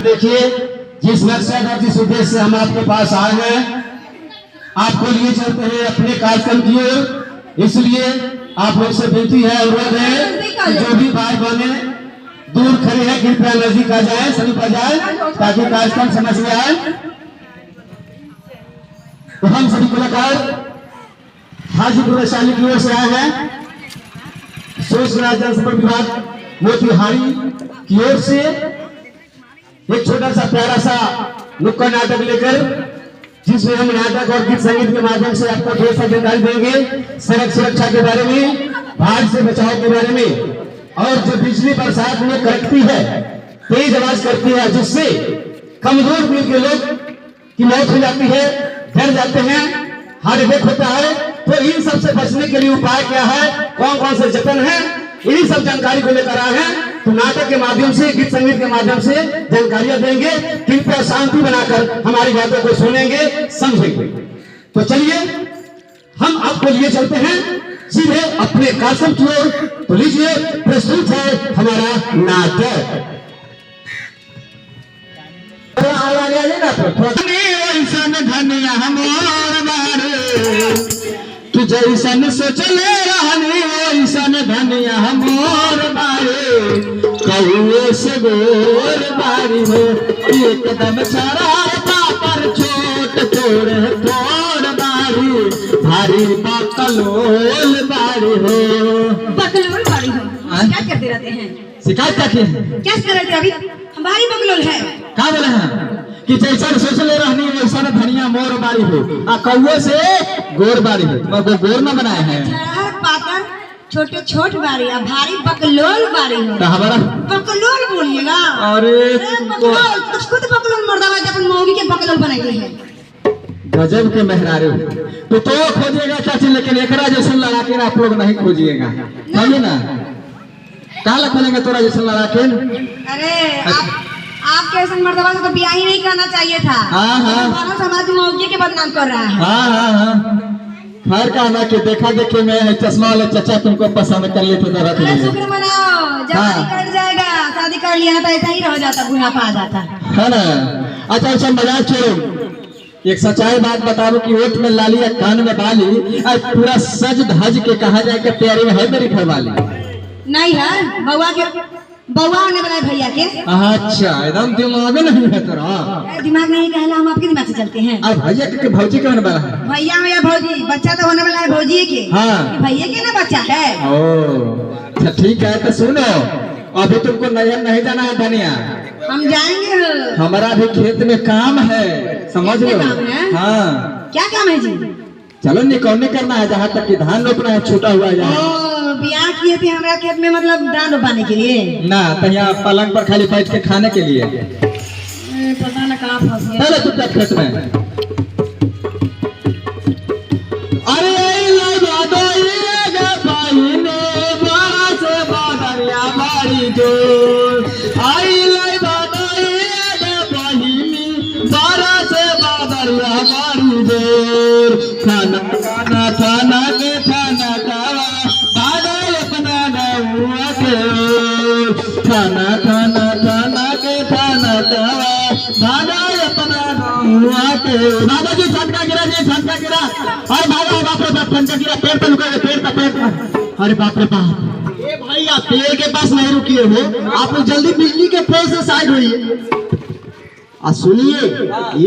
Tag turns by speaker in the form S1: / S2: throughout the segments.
S1: देखिए, जिस मकसद और जिस उद्देश्य से हम आपके पास आए हैं, आपको लिए चलते हैं अपने कार्यक्रम की ओर। इसलिए आप लोग से विनती है, अनुरोध है कि जो भी भाई बने दूर खड़े हैं कृपया नजदीक आ जाए, समीप आ जाए, ताकि कार्यक्रम समझ में आए। तो हम सभी कलाकार हाजीपुर वैशाली की ओर से आए हैं। सूचना जनसंपर्क विभाग मोतिहारी की ओर से एक छोटा सा प्यारा सा नुक्कड़ नाटक लेकर, जिसमें हम नाटक और गीत संगीत के माध्यम से आपको ढेर सारी जानकारी देंगे। सड़क सुरक्षा के बारे में, बाढ़ से बचाव के बारे में, और जो बिजली बरसात में कड़कती है, तेज आवाज करती है, जिससे कमजोर दिल के लोग की मौत हो जाती है, डर जाते हैं, हार्ट अटैक होता है। तो इन सब से बचने के लिए उपाय क्या है, कौन कौन से जतन है, इन्हीं सब जानकारी को लेकर आए हैं। तो नाटक के माध्यम से, गीत संगीत के माध्यम से जानकारियां देंगे। कृपया शांति बनाकर हमारी बातों को सुनेंगे, समझेंगे। तो चलिए हम आपको लिए चलते हैं सीधे अपने कार्यक्रम की ओर। तो लीजिए, प्रस्तुत है हमारा नाटक। धनिया हमोर बारे, तू जैसन सोचले रहनी वैसन धनिया हमोर बारे। कौए से गोर बारी हो, एकदम शरारता पर छोट थोड़े थोड़ बारी, भारी बकलोल बारी हो।
S2: बकलोल बारी हो, क्या करते रहते हैं?
S1: शिकायत क्या की?
S2: क्या कर रहे थे अभी? हमारी बकलोल है।
S1: क्या बोले हैं कि जैसा सोच ले रहनी वैसा धनिया मोर बारी हो, कौए से गोर बारी हो। वो गोर न बनाए हैं,
S2: पाकर छोटे छोट बारी, भारी बकलोल बारी हो।
S1: तो हमारा
S2: बकलोल बोलिएगा।
S1: अरे
S2: बकलोल तो खुद बकलोल मर्दावा जब मौगी के बकलोल बनाए हैं।
S1: गजब के मेहरारू। तो खोजिएगा चाची, लेकिन एकरा जैसा लड़ा के आप लोग नहीं खोजिएगा, समझे ना? कहाँ खोलेंगे तोरा जैसा लड़ा के?
S2: अरे आपके ऐसा मर्दवा से तो ब्याह ही नहीं करना चाहिए था। हाँ। समाज मौगी के बदनाम कर रहा है।
S1: हाँ। हर कहना कि देखा देखे में चश्मा वाले चचा तुमको पसंद कर लेते थे।
S2: शुक्र मनाओ, जब शादी कर जाएगा, शादी कर लिया तो ऐसा ही रह जाता, बुढ़ापा आ जाता है
S1: ना। अच्छा अच्छा, मजाक छोड़ो, एक सच्चाई बात बताओ कि ओठ में लाली या कान में बाली, और पूरा सज धज के कहा जाए कि तैयारी में है मेरी घरवाली?
S2: नहीं है, बउआ होने वाला है भैया के।
S1: अच्छा, एकदम दिमाग नहीं है तेरा।
S2: दिमाग नहीं कहला, हम आपके दिमाग से चलते हैं।
S1: और भैया के भौजी के होने वाला है?
S2: भैया में भौजी, बच्चा तो होने वाला है भौजी के।
S1: हाँ,
S2: भैया के ना बच्चा है।
S1: ओ अच्छा ठीक है। तो सुनो, अभी तुमको नहीं जाना है धनिया,
S2: हम जाएंगे।
S1: हमारा भी खेत में काम है, समझ लो। हाँ,
S2: क्या काम है जी?
S1: चलो निकौनी करना है, जहाँ तक कि धान रोपना है, छूटा हुआ है।
S2: ब्याह किए थे हमारा खेत में, मतलब धान रोपाने के लिए
S1: ना, तो यहाँ पलंग पर खाली बैठ के खाने के लिए।
S2: पता ना कहाँ फंस गया।
S1: चलो चुपचाप खेत में। अरे बारी जो आई लाई बारा से बादरिया बारी जो खाना खाना खाना के खाना खावा दादा अपना नौआ के, खाना खाना खाना के खाना खावा दादा अपना नौआ के। दादा जी ठंडा गिरा जी, ठंडा गिरा। अरे भागा, बाप रे बाप, ठंडा गिरा, पेड़ पे रुका, पेड़ पे। अरे बाप रे बाप, भाई आप पेड़ के पास नहीं रुकिए हो, आप लोग जल्दी बिजली के पोल से साइड होइए। सुनिए,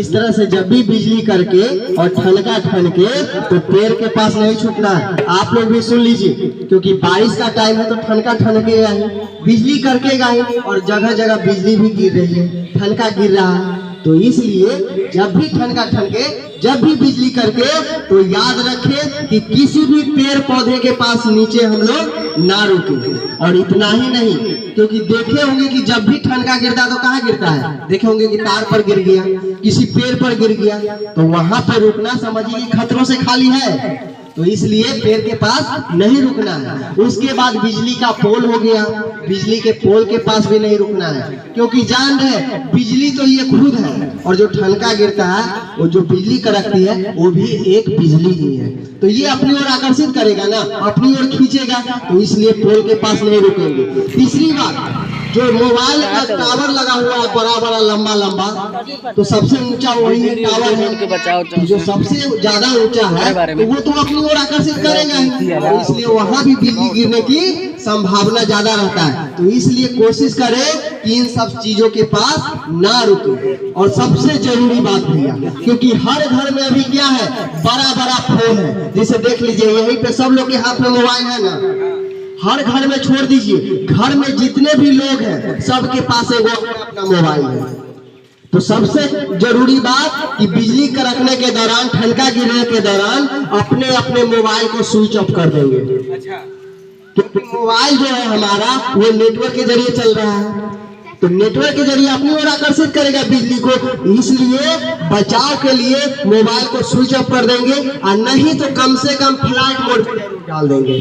S1: इस तरह से जब भी बिजली करके और ठनका ठनके तो पेड़ के पास नहीं छुपना। आप लोग भी सुन लीजिए, क्योंकि बारिश का टाइम है तो ठनका ठनकेगा ही, बिजली करकेगा ही, और जगह जगह बिजली भी गिर रही है, ठनका गिर रहा है। तो इसलिए जब भी ठनका ठनके, जब भी बिजली करके, तो याद रखें कि किसी भी पेड़ पौधे के पास नीचे हम लोग ना रुके। और इतना ही नहीं, क्योंकि देखे होंगे कि जब भी ठनका गिरता है तो कहाँ गिरता है, देखे होंगे कि तार पर गिर गया, किसी पेड़ पर गिर गया, तो वहां पर रुकना समझिए कि खतरों से खाली है।
S3: तो इसलिए पेड़ के पास नहीं रुकना है। उसके बाद बिजली का पोल हो गया, बिजली के पोल के पास भी नहीं रुकना है, क्योंकि जान रहे बिजली तो ये खुद है, और जो ठनका गिरता है वो जो बिजली कड़कती है वो भी एक बिजली ही है। तो ये अपनी ओर आकर्षित करेगा ना, अपनी ओर खींचेगा, तो इसलिए पोल के पास नहीं रुकेंगे। तीसरी बात, जो मोबाइल का टावर लगा हुआ है बड़ा बड़ा लंबा लंबा, तो सबसे ऊंचा वही टावर है। तो जो सबसे ज्यादा ऊंचा है तो वो तो अपनी ओर आकर्षित करेगा ही, और इसलिए वहां भी बिजली गिरने की संभावना ज्यादा रहता है। तो इसलिए कोशिश करें कि इन सब चीजों के पास ना रुके। और सबसे जरूरी बात भैया, क्योंकि हर घर में अभी क्या है, बड़ा बड़ा फोन है, जैसे देख लीजिए यहीं पे सब लोग के हाथ में मोबाइल है ना। हर घर में छोड़ दीजिए, घर में जितने भी लोग हैं सबके पास एक अपना मोबाइल है। तो सबसे जरूरी बात कि बिजली कड़कने के दौरान, ठनका गिरने के दौरान अपने अपने मोबाइल को स्विच ऑफ कर देंगे। क्योंकि मोबाइल जो है हमारा वो नेटवर्क के जरिए चल रहा है, तो नेटवर्क के जरिए अपनी ओर आकर्षित करेगा बिजली को। इसलिए बचाव के लिए मोबाइल को स्विच ऑफ कर देंगे, और नहीं तो कम से कम फ्लाइट मोड पर डाल देंगे,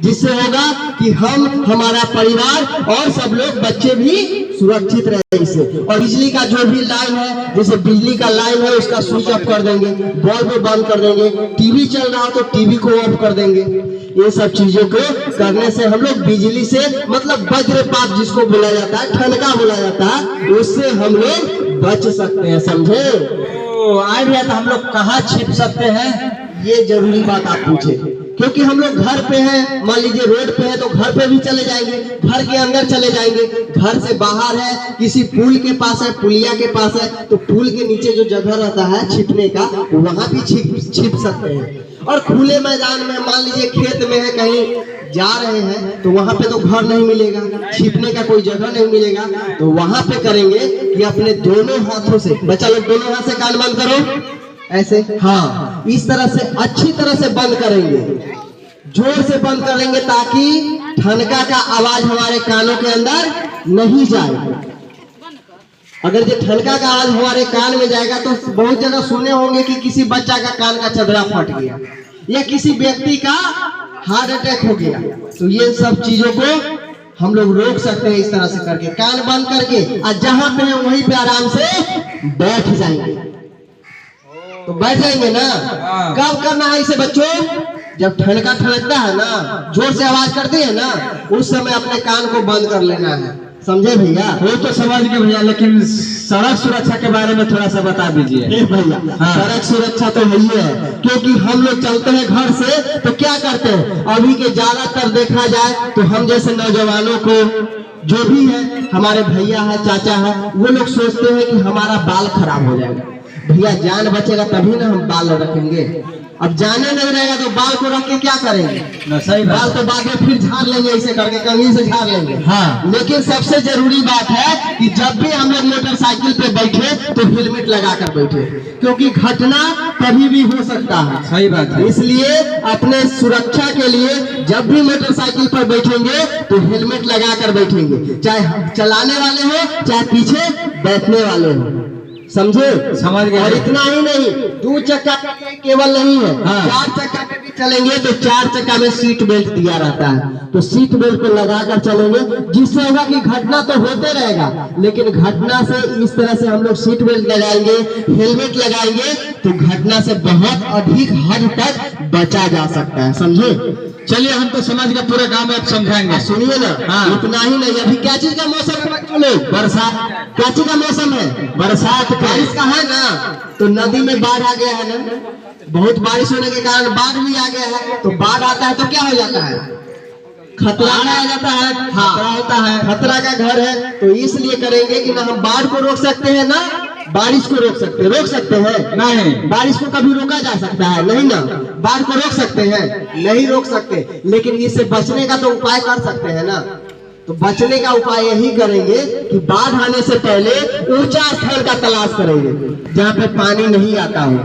S3: जिससे होगा कि हम, हमारा परिवार और सब लोग, बच्चे भी सुरक्षित रहे इससे। और बिजली का जो भी लाइन है, जैसे बिजली का लाइन है उसका स्विच ऑफ कर देंगे, बल्ब बंद कर देंगे, टीवी चल रहा हो तो टीवी को ऑफ कर देंगे। ये सब चीजों को करने से हम लोग बिजली से, मतलब वज्रपात जिसको बोला जाता है, ठनका बोला जाता है, उससे हम लोग बच सकते हैं, समझे?
S1: आए भैया, तो हम लोग कहाँ छिप सकते हैं?
S3: ये जरूरी बात आप पूछे, क्योंकि हम लोग घर पे हैं, मान लीजिए रोड पे है तो घर पे भी चले जाएंगे, घर के अंदर चले जाएंगे, घर से बाहर है, किसी पुल के पास है, पुलिया के पास है, तो पुल के नीचे जो जगह रहता है छिपने का, वहां भी छिप सकते हैं। और खुले मैदान में, मान लीजिए खेत में है, कहीं जा रहे हैं, तो वहां पे तो घर नहीं मिलेगा, छिपने का कोई जगह नहीं मिलेगा, तो वहां पे करेंगे कि अपने दोनों हाथों से, बच्चा लोग दोनों हाथ से कान बंद करो, ऐसे, हाँ, इस तरह से अच्छी तरह से बंद करेंगे, जोर से बंद करेंगे, ताकि ठनका का आवाज हमारे कानों के अंदर नहीं जाए। अगर ये ठनका का आवाज हमारे कान में जाएगा तो बहुत जगह सुने होंगे कि किसी बच्चा का कान का चदरा फट गया, या किसी व्यक्ति का हार्ट अटैक हो गया। तो ये सब चीजों को हम लोग रोक सकते हैं इस तरह से करके, कान बंद करके, और जहां पे है वहीं पे आराम से बैठ जाएंगे। तो बैठ जाएंगे ना। कब करना है इसे बच्चों? जब ठनका ठनकता है ना, जोर से आवाज करती है ना, उस समय अपने कान को बंद कर लेना है, समझे भैया?
S1: वो तो समझ गए भैया, लेकिन सड़क सुरक्षा के बारे में थोड़ा सा बता दीजिए।
S3: भैया, सड़क सुरक्षा तो वही है, क्योंकि हम लोग चलते हैं घर से तो क्या करते हैं, अभी के ज्यादातर देखा जाए तो हम जैसे नौजवानों को, जो भी है, हमारे भैया है, चाचा है, वो लोग सोचते हैं कि हमारा बाल खराब हो जाएगा। भैया, जान बचेगा तभी ना हम बाल रखेंगे। अब जाने नहीं रहेगा तो बाल को रख के क्या करेंगे?
S1: ना, सही
S3: बाल तो बाद में फिर झाड़ लेंगे, ऐसे करके कंघी से झाड़ लेंगे।
S1: हाँ।
S3: लेकिन सबसे जरूरी बात है कि जब भी हम लोग मोटरसाइकिल पे बैठे तो हेलमेट लगा कर बैठे, क्योंकि घटना कभी भी हो सकता है।
S1: सही बात है।
S3: इसलिए अपने सुरक्षा के लिए जब भी मोटरसाइकिल पर बैठेंगे तो हेलमेट लगा कर बैठेंगे, चाहे चलाने वाले हो चाहे पीछे बैठने वाले हो, समझे?
S1: समझ गए।
S3: और इतना ही नहीं, 2 चक्का केवल नहीं है,
S1: हाँ।
S3: 4 चक्का में भी चलेंगे तो 4 चक्का में सीट बेल्ट दिया रहता है, तो सीट बेल्ट को लगा कर चलेंगे, जिससे होगा कि घटना तो होते रहेगा, लेकिन घटना से इस तरह से हम लोग सीट बेल्ट लगाएंगे, हेलमेट लगाएंगे, तो घटना से बहुत अधिक हद तक बचा जा सकता है, समझे?
S1: चलिए, हम तो समझ गए, पूरे गांव में आप समझाएंगे।
S3: सुनिए ना। हाँ। इतना ही नहीं, अभी क्या चीज का मौसम है बच्चों लोग? बरसात। क्या चीज का मौसम है? बरसात। बारिश का है ना, तो नदी में बाढ़ आ गया है ना, बहुत बारिश होने के कारण बाढ़ भी आ गया है, तो बाढ़ आता है तो क्या हो जाता है? खतरा आ जाता है। हाँ, खतरा होता है, खतरा का घर है। तो इसलिए करेंगे कि ना हम बाढ़ को रोक सकते हैं, ना बारिश को रोक सकते हैं? नहीं। बारिश को कभी रोका जा सकता है? नहीं ना। बाढ़ को रोक सकते हैं? नहीं रोक सकते, लेकिन इससे बचने का तो उपाय कर सकते हैं ना। तो बचने का उपाय यही करेंगे कि बाढ़ आने से पहले ऊंचा स्थल का तलाश करेंगे, जहाँ पे पानी नहीं आता हो,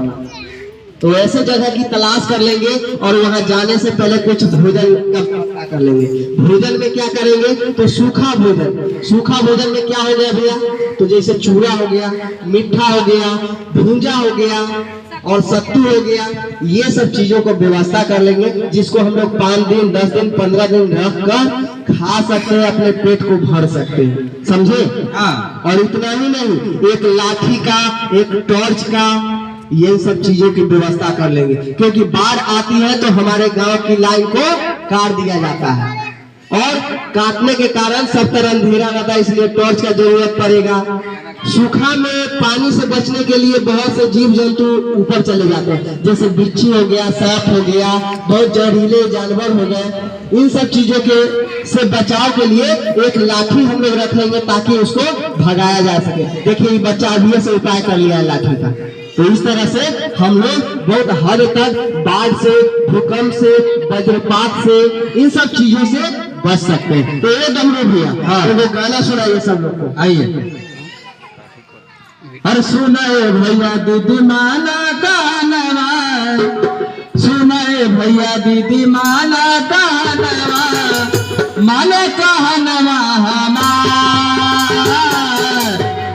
S3: तो ऐसे जगह की तलाश कर लेंगे, और वहां जाने से पहले कुछ भोजन का व्यवस्था कर लेंगे। भोजन में क्या करेंगे? तो सूखा भोजन। सूखा भोजन में क्या हो गया भैया? तो जैसे चूड़ा हो गया, मीठा हो गया, भूंजा हो गया, और सत्तू हो गया, ये सब चीजों को व्यवस्था कर लेंगे, जिसको हम लोग 5 दिन 10 दिन 15 दिन रख कर खा सकते हैं, अपने पेट को भर सकते हैं, समझे।
S1: हाँ।
S3: और इतना ही नहीं, एक लाठी का, एक टॉर्च का, ये सब चीजों की व्यवस्था कर लेंगे, क्योंकि बाढ़ आती है तो हमारे गांव की लाइन को काट दिया जाता है, और काटने के कारण सब तरह अंधेरा रहता है, इसलिए टॉर्च का जरूरत पड़ेगा। सूखा में पानी से बचने के लिए बहुत से जीव जंतु ऊपर चले जाते हैं, जैसे बिच्छू हो गया, सांप हो गया, बहुत जहरीले जानवर हो गए। इन सब चीजों के से बचाव के लिए एक लाठी हम लोग रख लेंगे, ताकि उसको भगाया जा सके। देखिए ये बच्चा अभी से उपाय कर लिया है लाठी का। तो इस तरह से हम लोग बहुत हद तक बाढ़ से, भूकंप से, वज्रपात से, इन सब चीजों से बच सकते हैं। तो ये डमरू भैया, हाँ, तो वो गाना सुनाइए सब लोग को, आइए।
S1: अरे सुनाए भैया दीदी माना गानवा, सुनाए भैया दीदी माना गानवा, माने कहनवा हमार,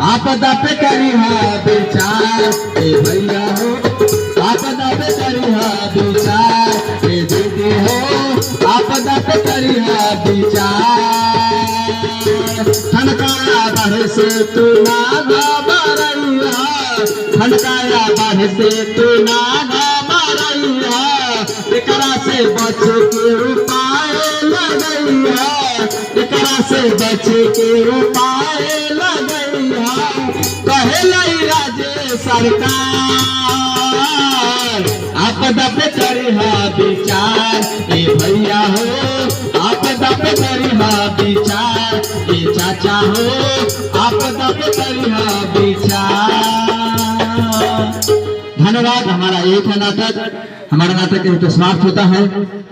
S1: आपदा पे करी विचार ए भैया हो, आपदा पे करी विचार ए दीदी हो, आपदा पे करी विचार। ठनकाया बाढ़ से तू ना घबराइया, ठनकाया बाढ़ से तू ना घबराइया, एकरा से बच के उपाय लगैया, एकरा से बच के उपाय लगैया, कहले राज्य सरकार, आपदा पे करिहा विचार ए भैया हो, आपदा पे करिहा विचार ए चाचा हो, आपदा पे करिहा विचार। धन्यवाद। हमारा एक है नाटक, हमारा नाटक यहीं पे समाप्त होता है।